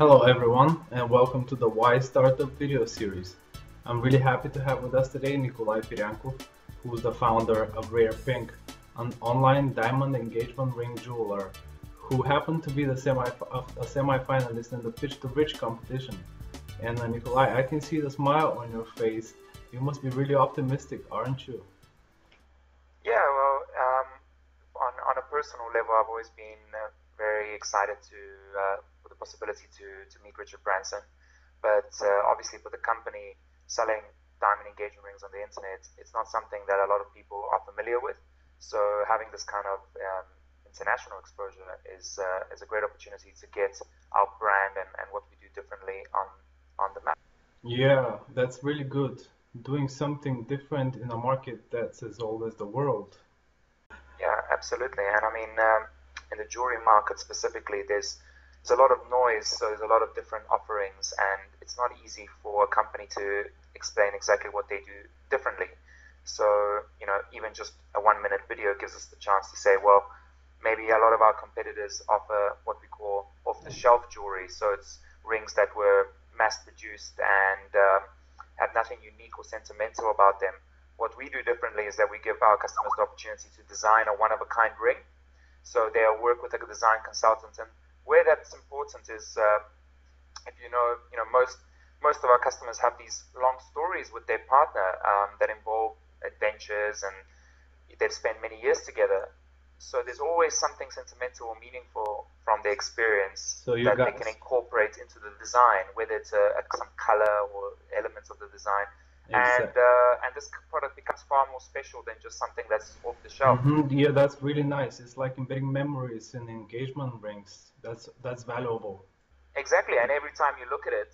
Hello everyone and welcome to the Wize Startup video series. I'm really happy to have with us today Nikolay Piriankov, who is the founder of RarePink, an online diamond engagement ring jeweler, who happened to be a semi-finalist in the Pitch to Rich competition. And Nikolay, I can see the smile on your face. You must be really optimistic, aren't you? Yeah, well, on a personal level, I've always been very excited for the possibility to meet Richard Branson. But obviously, for the company selling diamond engagement rings on the internet, it's not something that a lot of people are familiar with. So having this kind of international exposure is a great opportunity to get our brand and what we do differently on the map. Yeah, that's really good. Doing something different in a market that's as old as the world. Yeah, absolutely. And I mean, in the jewelry market specifically, there's a lot of noise, so there's a lot of different offerings, and it's not easy for a company to explain exactly what they do differently. So, even just a 1 minute video gives us the chance to say, well, maybe a lot of our competitors offer what we call off-the-shelf jewelry. So it's rings that were mass-produced and have nothing unique or sentimental about them. What we do differently is that we give our customers the opportunity to design a one-of-a-kind ring. So they'll work with a design consultant, and where that's important is, if most of our customers have these long stories with their partner that involve adventures, and they've spent many years together. So there's always something sentimental or meaningful from the experience So you that they can guys, incorporate into the design, whether it's some color or elements of the design. exactly. And this product becomes far more special than just something that's off the shelf. Yeah, that's really nice. It's like embedding memories in engagement rings. That's valuable. Exactly, and every time you look at it,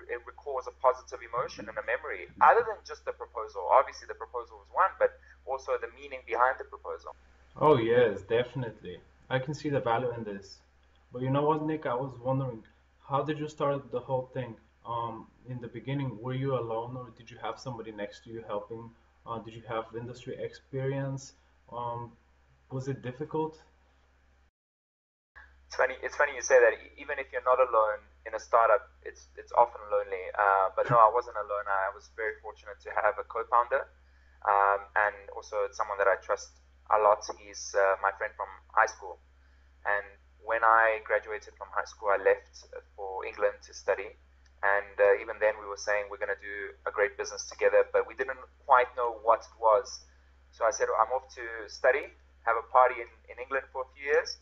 it recalls a positive emotion and a memory, other than just the proposal. Obviously, the proposal was one, but also the meaning behind the proposal. Oh yes, definitely. I can see the value in this. But you know what, Nick? I was wondering, how did you start the whole thing? In the beginning, were you alone or did you have somebody next to you helping? Did you have industry experience? Um, was it difficult? It's funny you say that. Even if you're not alone in a startup, it's often lonely. But no, I wasn't alone. I was very fortunate to have a co-founder, and also someone that I trust a lot. He's my friend from high school. And when I graduated from high school, I left for England to study. And even then, we were saying we're going to do a great business together, but we didn't quite know what it was. So I said, I'm off to study, have a party in England for a few years.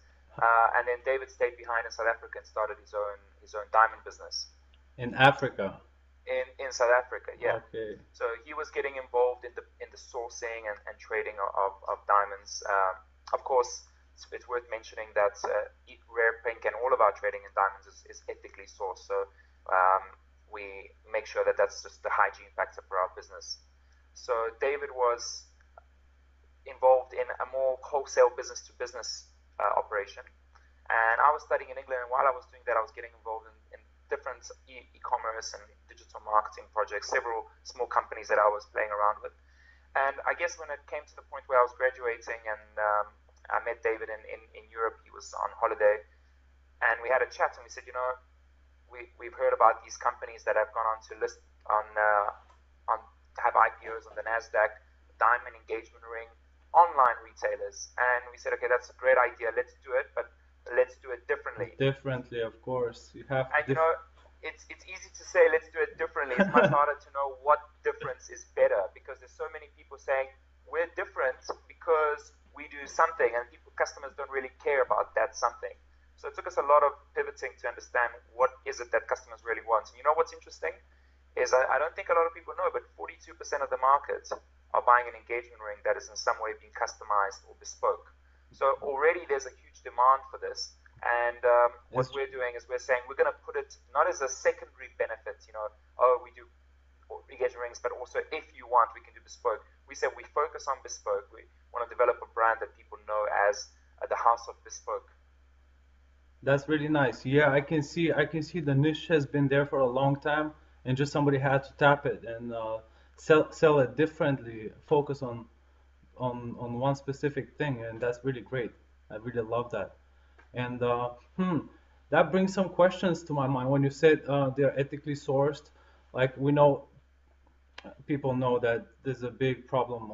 And then David stayed behind in South Africa and started his own diamond business In Africa. in South Africa. Yeah. Okay. So he was getting involved in the sourcing and trading of diamonds. Of course, it's worth mentioning that RarePink and all of our trading in diamonds is ethically sourced. So we make sure that that's just the hygiene factor for our business. So David was involved in a more wholesale business to business operation. And I was studying in England, and while I was doing that, I was getting involved in different e-commerce and digital marketing projects, several small companies that I was playing around with. And I guess when it came to the point where I was graduating and I met David in Europe, he was on holiday, and we had a chat, and we said, we've heard about these companies that have gone on to list on have IPOs on the Nasdaq, diamond engagement ring, online retailers, and we said, okay, that's a great idea. Let's do it, but let's do it differently. Differently, of course. You have And diff it's easy to say let's do it differently. It's much harder to know what difference is better, because there's so many people saying we're different because we do something, and customers don't really care about that something. So it took us a lot of pivoting to understand what is it that customers really want. And you know what's interesting is I don't think a lot of people know, but 42% of the market are buying an engagement ring that is in some way being customized or bespoke. So already there's a huge demand for this. And what it's we're doing is we're saying we're going to put it not as a secondary benefit, oh, we do engagement rings, but also if you want, we can do bespoke. We said we focus on bespoke. We want to develop a brand that people know as the House of Bespoke. That's really nice. Yeah, I can see the niche has been there for a long time, and just somebody had to tap it and sell it differently, focus on one specific thing, and that's really great. I really love that. And that brings some questions to my mind when you said they're ethically sourced. Like we know, people know that there's a big problem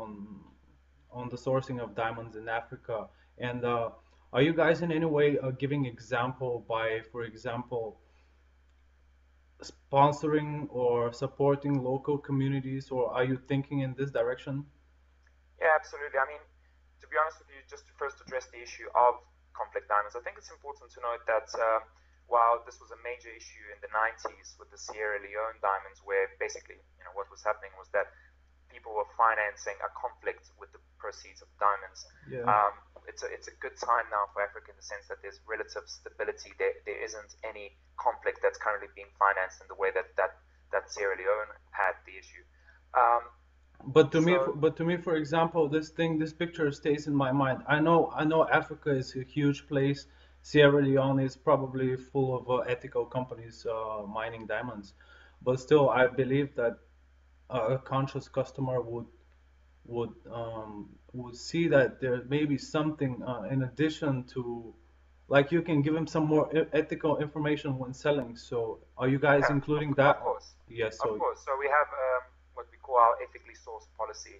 on the sourcing of diamonds in Africa. And are you guys in any way giving example by, for example, sponsoring or supporting local communities, or are you thinking in this direction? Yeah, absolutely. I mean, to be honest with you, just to first address the issue of conflict diamonds, I think it's important to note that while this was a major issue in the 90s with the Sierra Leone diamonds, where basically, what was happening was that people were financing a conflict with the proceeds of diamonds. Yeah. It's a good time now for Africa in the sense that there's relative stability. There isn't any conflict that's currently being financed in the way that Sierra Leone had the issue. Um, so But to me, for example, this picture stays in my mind. I know Africa is a huge place. Sierra Leone is probably full of ethical companies mining diamonds, but still, I believe that a conscious customer would see that there may be something in addition to, like you can give him some more ethical information when selling. So, are you guys yeah, including of that? course, Yes. of So, course. So we have what we call our ethically sourced policy,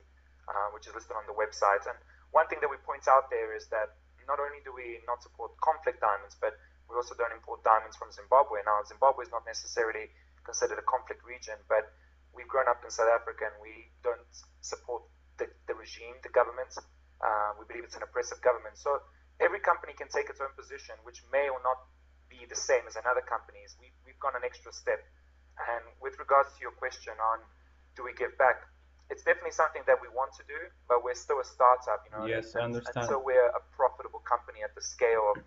which is listed on the website. And one thing that we point out there is that not only do we not support conflict diamonds, but we also don't import diamonds from Zimbabwe. Now, Zimbabwe is not necessarily considered a conflict region, but we've grown up in South Africa and we don't support the regime, the government. We believe it's an oppressive government. So every company can take its own position, which may or not be the same as another company's. We've gone an extra step. And with regards to your question on do we give back, it's definitely something that we want to do, but we're still a startup, yes, I understand. until we're a profitable company at the scale of,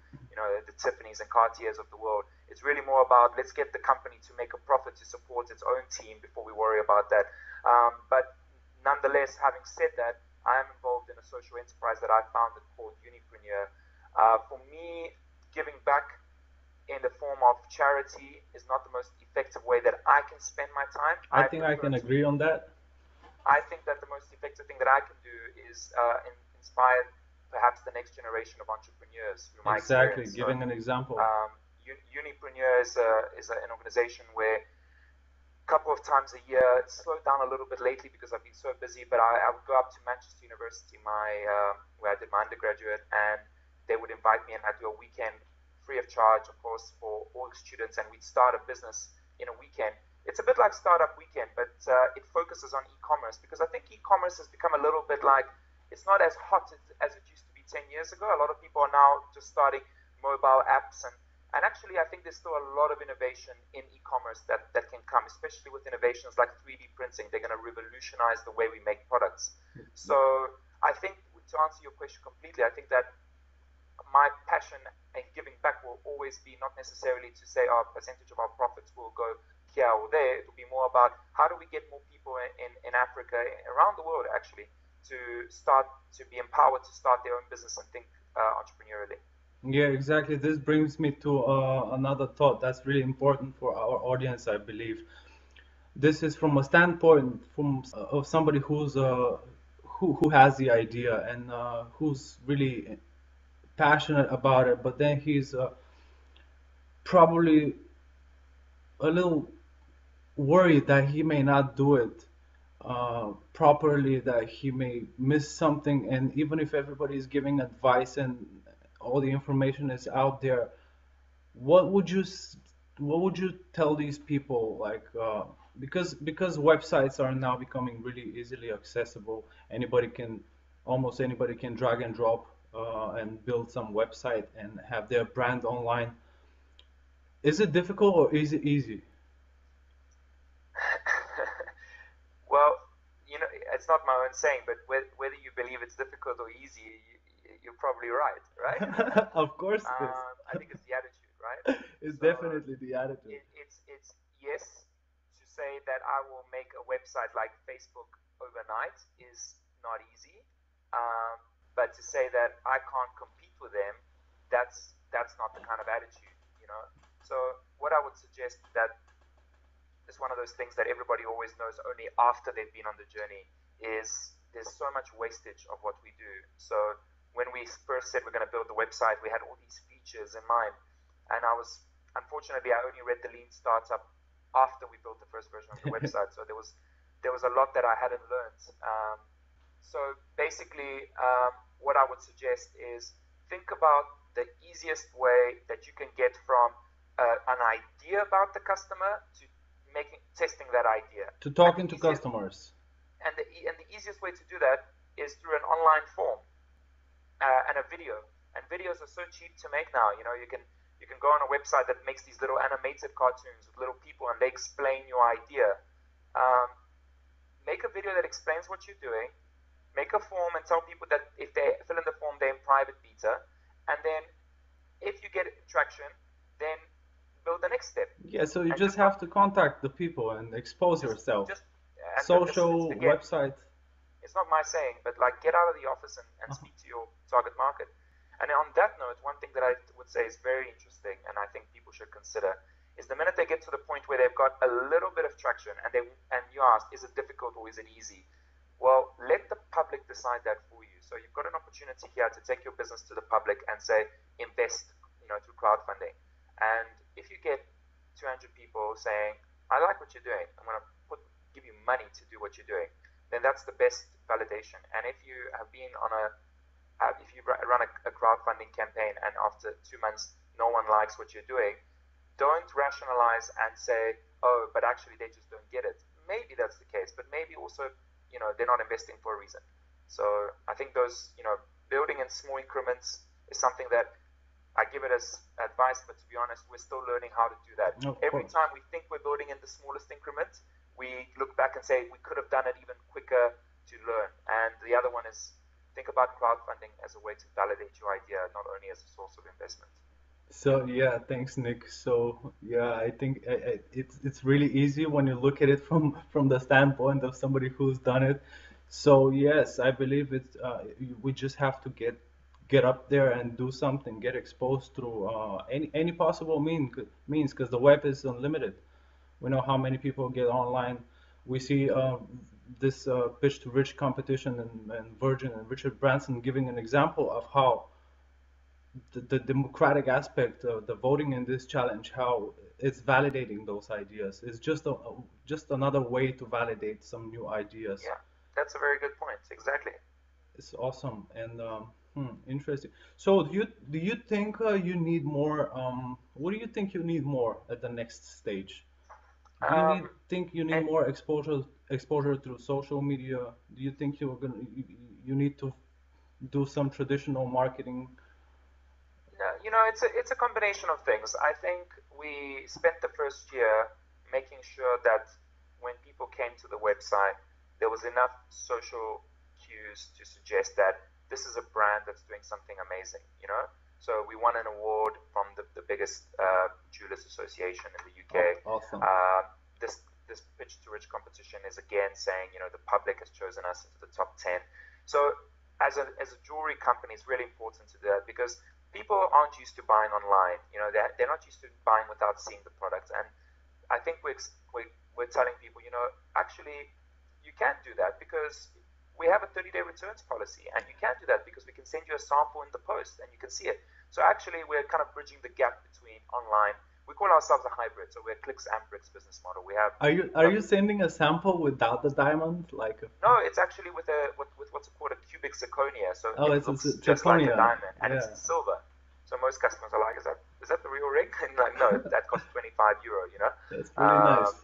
the Tiffany's and Cartiers of the world. It's really more about let's get the company to make a profit to support its own team before we worry about that. But nonetheless, having said that, I am involved in a social enterprise that I founded called Unipreneur. For me, giving back in the form of charity is not the most effective way that I can spend my time. I think I can agree on that. I think that the most effective thing that I can do is inspire perhaps the next generation of entrepreneurs through my Exactly, experience. giving an example. Unipreneur is an organization where a couple of times a year, it's slowed down a little bit lately because I've been so busy, but I would go up to Manchester University, where I did my undergraduate, and they would invite me and I'd do a weekend free of charge, of course, for all the students, and we'd start a business in a weekend. It's a bit like Startup Weekend, but it focuses on e-commerce because I think e-commerce has become a little bit like, it's not as hot as it used to be 10 years ago. A lot of people are now just starting mobile apps, and actually I think there's still a lot of innovation in e-commerce that can come, especially with innovations like 3D printing. They're going to revolutionize the way we make products. So I think, to answer your question completely, I think that my passion and giving back will always be not necessarily to say our percentage of our profits will go here or there. It will be more about how do we get more people in Africa, around the world actually, to be empowered to start their own business and think entrepreneurially. Yeah, exactly. This brings me to another thought that's really important for our audience, I believe. This is from a standpoint of somebody who has the idea and who's really passionate about it, but then he's probably a little worried that he may not do it properly, that he may miss something, and even if everybody is giving advice and all the information is out there, what would you what would you tell these people, like because websites are now becoming really easily accessible, almost anybody can drag and drop and build some website and have their brand online. Is it difficult or is it easy? Well, it's not my own saying, but whether you believe it's difficult or easy, you're probably right, right? Of course it is. I think it's the attitude, right? It's So definitely the attitude. it's yes, to say that I will make a website like Facebook overnight is not easy, um, but to say that I can't compete with them, that's not the kind of attitude. So what I would suggest that is one of those things that everybody always knows only after they've been on the journey is there's so much wastage of what we do. So when we first said we're going to build the website, we had all these features in mind, and I was unfortunately, I only read the Lean Startup after we built the first version of the website, so there was a lot that I hadn't learned. So basically, what I would suggest is think about the easiest way that you can get from an idea about the customer to testing that idea. To talking to customers. And the easiest way to do that is through an online form and a video. And videos are so cheap to make now. You know, you can go on a website that makes these little animated cartoons with little people, and they explain your idea. Make a video that explains what you're doing. Make a form and tell people that if they fill in the form, they're in private beta. And then if you get traction, then build the next step. Yeah, so you just have to contact the people and expose yourself. Social, website. It's not my saying, but like get out of the office and speak to your target market. And on that note, one thing that I would say is very interesting, and I think people should consider, is the minute they get to the point where they've got a little bit of traction, and you ask, is it difficult or is it easy? Well, let the public decide that for you. So you've got an opportunity here to take your business to the public and say, invest, through crowdfunding. And if you get 200 people saying, I like what you're doing, I'm going to give you money to do what you're doing, then that's the best validation. And if you have been on if you run a crowdfunding campaign and after 2 months no one likes what you're doing, don't rationalize and say, oh, but actually they just don't get it. Maybe that's the case, but maybe also they're not investing for a reason. So I think those, building in small increments is something that I give it as advice, but to be honest, we're still learning how to do that. Every time we think we're building in the smallest increment, we look back and say we could have done it even quicker to learn. And the other one is think about crowdfunding as a way to validate your idea, not only as a source of investment. So yeah, thanks, Nick. So yeah, I think it's really easy when you look at it from the standpoint of somebody who's done it. So yes, I believe we just have to get up there and do something, get exposed through any possible means, because the web is unlimited. We know how many people get online. We see this pitch to rich competition, and Virgin and Richard Branson giving an example of how the democratic aspect of the voting in this challenge, how it's validating those ideas. It's just another way to validate some new ideas. Yeah, that's a very good point. Exactly. It's awesome and interesting. So do you think you need more? What do you think you need more at the next stage? Do you think you need more exposure through social media? Do you think you need to do some traditional marketing? It's a combination of things. I think we spent the first year making sure that when people came to the website, there was enough social cues to suggest that this is a brand that's doing something amazing, So we won an award from the biggest jewelers association in the UK. Awesome. This pitch to rich competition is again saying, the public has chosen us into the top 10. So as a jewelry company, it's really important to do that because people aren't used to buying online. They're not used to buying without seeing the product. And I think we're telling people, actually you can do that because we have a 30-day returns policy, and you can do that because we can send you a sample in the post and you can see it. So actually we're kind of bridging the gap between online. We call ourselves a hybrid, so we're clicks and bricks business model. We have. Are you sending a sample without the diamond, No, it's actually with what's called a cubic zirconia. So it looks just like a diamond, and it's in silver. So most customers are like, is that the real ring? And like, no, that costs €25. That's really nice.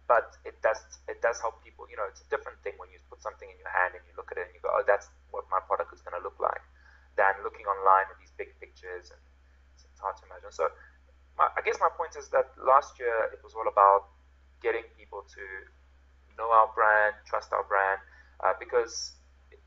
But it does help people. It's a different thing when you put something in your hand and you look at it and you go, oh, that's what my product is going to look like, than looking online with these big pictures, and it's hard to imagine. So I guess my point is that last year it was all about getting people to know our brand, trust our brand, because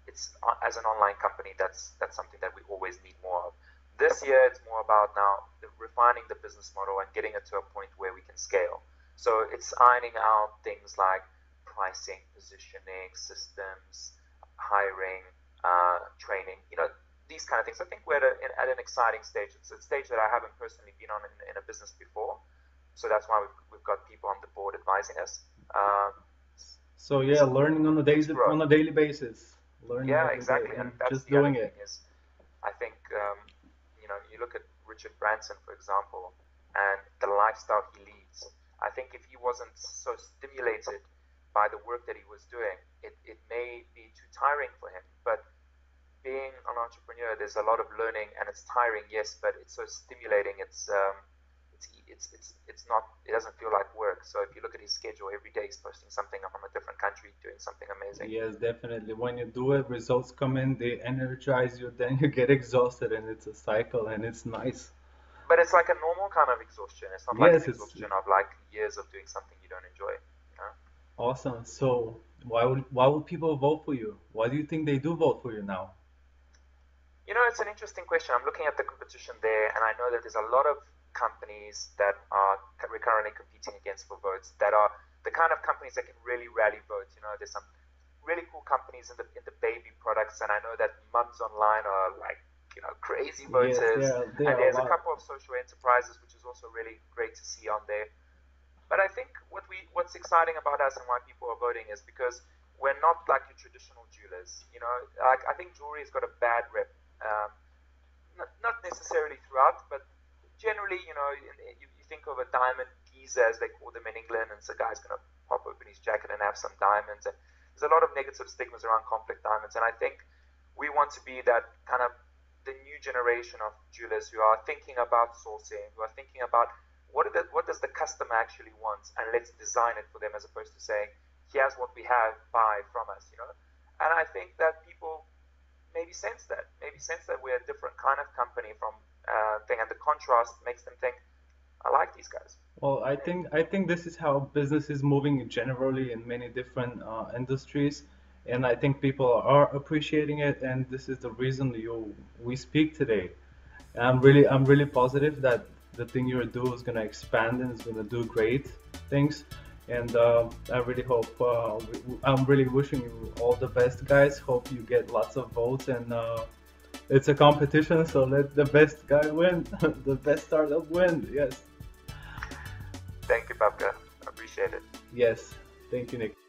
it's as an online company, that's something that we always need more of. This year it's more about now refining the business model and getting it to a point where we can scale. So it's ironing out things like pricing, positioning, systems, hiring, training, these kind of things. I think we're at an exciting stage. It's a stage that I haven't personally been on in a business before. So that's why we've got people on the board advising us. So yeah, learning on a daily basis. Learning exactly. And that's just the doing other it. thing is, I think, you look at Richard Branson, for example. and the lifestyle he leads. I think if he wasn't so stimulated by the work that he was doing, it may be too tiring for him. But being an entrepreneur, there's a lot of learning, and it's tiring, yes, but it's so stimulating. It's not. It doesn't feel like work. So if you look at his schedule, every day he's posting something from a different country, doing something amazing. Yes, definitely. When you do it, results come in, they energize you, then you get exhausted, and it's a cycle, and it's nice. But it's like a normal kind of exhaustion. It's not like Yes, an exhaustion of like years of doing something you don't enjoy. You know? awesome. So why would people vote for you? Why do you think they do vote for you now? You know, it's an interesting question. I'm looking at the competition there, and I know that there's a lot of companies that we're currently competing against for votes that are the kind of companies that can really rally votes. You know, there's some really cool companies in the baby products, and I know that mums online are like, you know, crazy Yes, voters, there and are a there's a lot. couple of social enterprises, which is also really great to see on there. But I think what's exciting about us and why people are voting is because we're not like your traditional jewelers. You know, like I think jewelry has got a bad rep. Um, not necessarily throughout, but generally, you know, you think of a diamond geezer, as they call them in England, and so a guy's going to pop open his jacket and have some diamonds. And there's a lot of negative stigmas around complex diamonds, and I think we want to be that kind of the new generation of jewelers who are thinking about sourcing, who are thinking about what does the customer actually want, and let's design it for them, as opposed to saying, here's what we have, buy from us, you know. And I think that people maybe sense that we're a different kind of company from thing, and the contrast makes them think, I like these guys. Well, I think this is how business is moving generally in many different industries, and I think people are appreciating it, and this is the reason we speak today. And I'm really positive that the thing you're doing is gonna expand and it's gonna do great things. And I really hope I'm really wishing you all the best, guys. Hope you get lots of votes, and it's a competition, so let the best guy win, the best startup win. Yes, Thank you, Babka. I appreciate it. yes. Thank you, Nick.